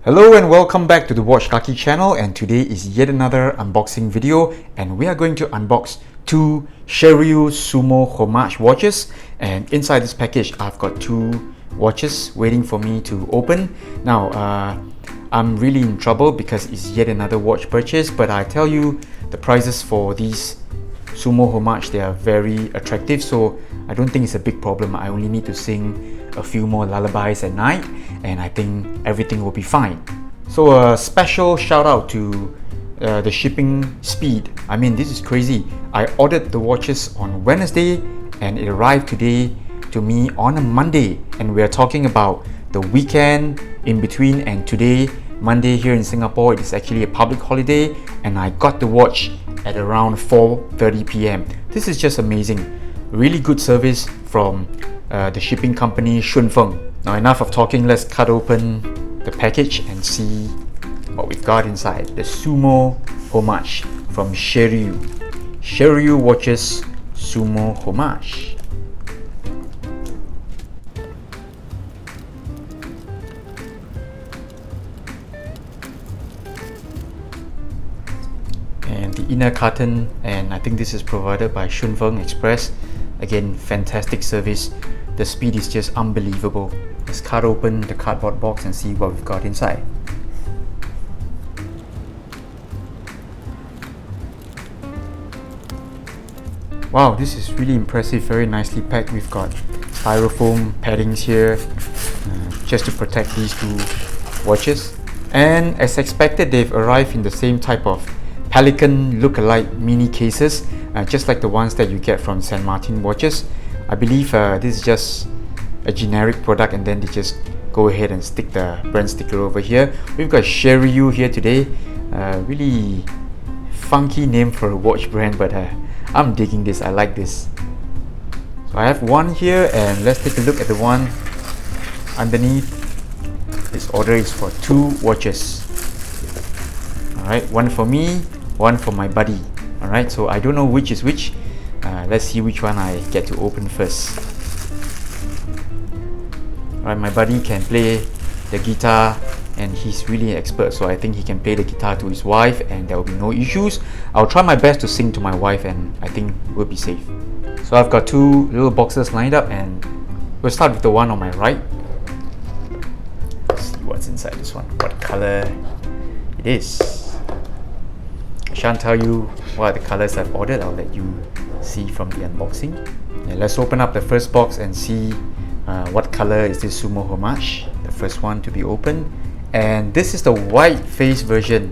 Hello and welcome back to the Watch Lucky channel, and today is yet another unboxing video, and we are going to unbox two Shirryu Sumo Homage watches. And inside this package I've got two watches waiting for me to open. Now I'm really in trouble because it's yet another watch purchase, but I tell you, the prices for these Sumo Homage, they are very attractive, so I don't think it's a big problem. I only need to sing a few more lullabies at night and I think everything will be fine. So a special shout out to the shipping speed. I mean, this is crazy. I ordered the watches on Wednesday and it arrived today to me on a Monday, and we're talking about the weekend in between, and today, Monday, here in Singapore, it is actually a public holiday, and I got the watch at around 4:30 p.m. This is just amazing. Really good service from the shipping company Shunfeng. Now enough of talking, let's cut open the package and see what we've got inside. The Sumo Homage from Shirryu. Shirryu watches Sumo Homage. And the inner carton, and I think this is provided by Shunfeng Express. Again, fantastic service. The speed is just unbelievable. Let's cut open the cardboard box and see what we've got inside. Wow, this is really impressive, very nicely packed. We've got styrofoam paddings here just to protect these two watches. And as expected, they've arrived in the same type of Pelican look-alike mini cases, just like the ones that you get from St. Martin watches. I believe this is just a generic product, and then they just go ahead and stick the brand sticker over here. We've got Shirryu here today. Really funky name for a watch brand, but I'm digging this. I like this. So I have one here, and let's take a look at the one underneath. This order is for two watches. Alright, one for me, one for my buddy. Alright, so I don't know which is which. Let's see which one I get to open first. Alright, my buddy can play the guitar and he's really an expert, so I think he can play the guitar to his wife and there will be no issues. I'll try my best to sing to my wife and I think we'll be safe. So I've got two little boxes lined up, and we'll start with the one on my right. Let's see what's inside this one, what color it is. I shan't tell you what the colors I've ordered. I'll let you see from the unboxing. And let's open up the first box and see what color is this Sumo Homage, the first one to be opened. And this is the white face version.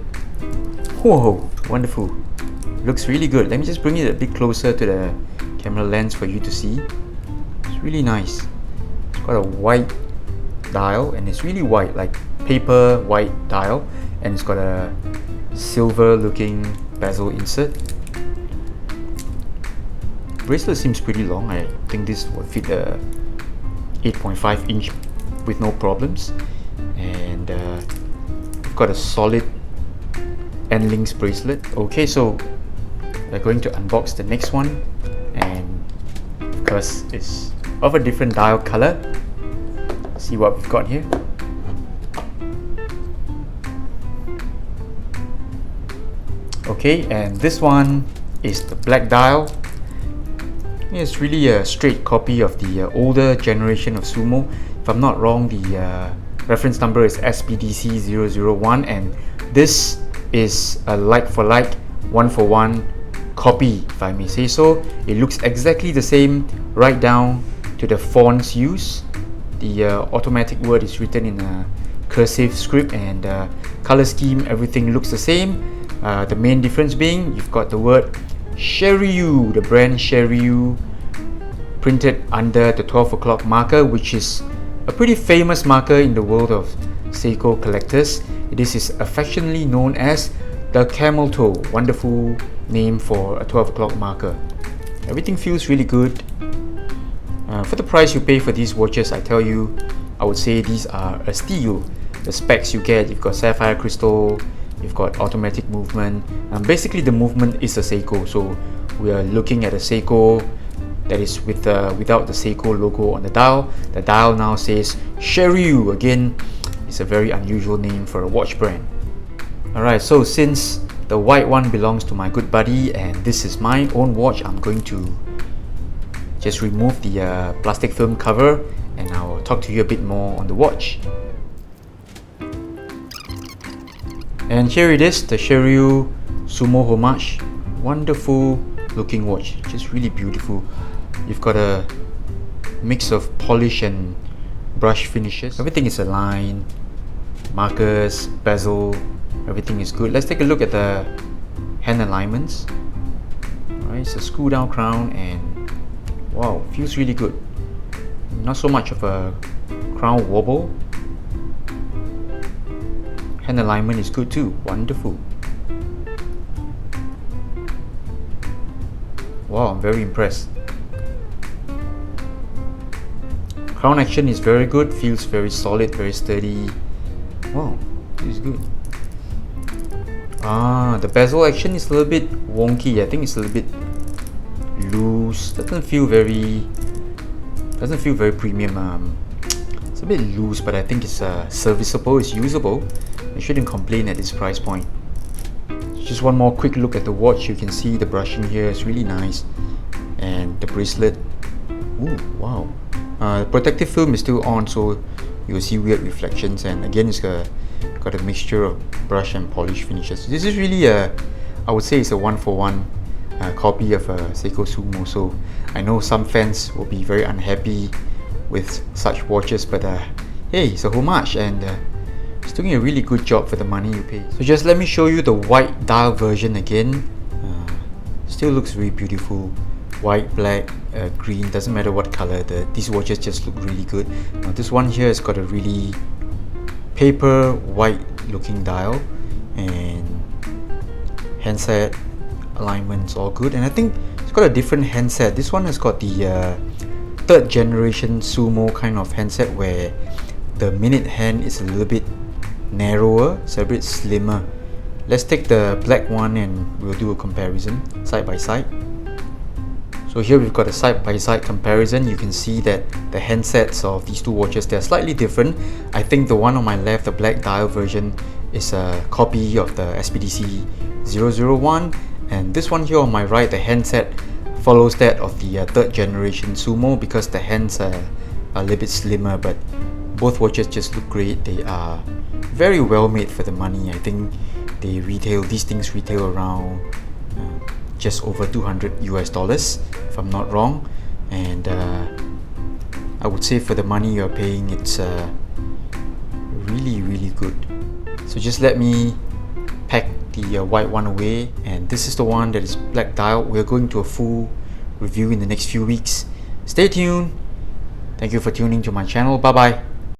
Whoa, wonderful. Looks really good. Let me just bring it a bit closer to the camera lens for you to see. It's really nice. It's got a white dial, and it's really white, like paper white dial, and it's got a silver looking bezel insert. Bracelet seems pretty long. I think this will fit a 8.5 inch with no problems. And we've got a solid end links bracelet. Okay, so we're going to unbox the next one, and because it's of a different dial color, see what we've got here. Okay, and this one is the black dial. It's really a straight copy of the older generation of Sumo. If I'm not wrong, the reference number is SPDC001, and this is a like-for-like, one-for-one copy, if I may say so. It looks exactly the same right down to the fonts used. The automatic word is written in a cursive script, and color scheme, everything looks the same. The main difference being you've got the word Shirryu, the brand Shirryu, printed under the 12 o'clock marker, which is a pretty famous marker in the world of Seiko collectors. This is affectionately known as the camel toe. Wonderful name for a 12 o'clock marker. Everything feels really good. For the price you pay for these watches, I tell you, I would say these are a steal. The specs you get, you've got sapphire crystal, you've got automatic movement. Basically the movement is a Seiko, so we are looking at a Seiko that is without the Seiko logo on the dial. The dial now says Shirryu. Again, It's a very unusual name for a watch brand. Alright, so since the white one belongs to my good buddy and this is my own watch, I'm going to just remove the plastic film cover and I'll talk to you a bit more on the watch. And here it is, the Shirryu Sumo Homage. Wonderful looking watch, just really beautiful. You've got a mix of polish and brush finishes. Everything is aligned, markers, bezel, everything is good. Let's take a look at the hand alignments. Alright, it's a screw down crown and wow, feels really good. Not so much of a crown wobble. Hand alignment is good too, wonderful. Wow, I'm very impressed. Crown action is very good, feels very solid, very sturdy. Wow, this is good. The bezel action is a little bit wonky. I think it's a little bit loose. Doesn't feel very premium. It's a bit loose, but I think it's serviceable, it's usable. I shouldn't complain at this price point. Just one more quick look at the watch. You can see the brushing here is really nice, and the bracelet. Ooh, wow. The protective film is still on, so you'll see weird reflections, and again it's got a mixture of brush and polish finishes. This is really I would say it's a one-for-one copy of Seiko Sumo, so I know some fans will be very unhappy with such watches, but hey, it's a homage and it's doing a really good job for the money you pay. So just let me show you the white dial version again. Still looks very beautiful. White, black, green, doesn't matter what color, these watches just look really good. Now this one here has got a really paper white looking dial, and handset alignments all good, and I think it's got a different handset. This one has got the third generation Sumo kind of handset where the minute hand is a little bit narrower, so a bit slimmer. Let's take the black one and we'll do a comparison side by side. So here we've got a side-by-side comparison. You can see that the handsets of these two watches, they're slightly different. I think the one on my left, the black dial version, is a copy of the SPDC 001, and this one here on my right, the handset follows that of the third generation Sumo because the hands are a little bit slimmer, but both watches just look great. They are very well made for the money. I think these things retail around just over $200 US, if I'm not wrong, and I would say for the money you're paying, it's really good. So just let me pack the white one away, and this is the one that is black dial. We're going to a full review in the next few weeks. Stay tuned. Thank you for tuning to my channel. Bye bye.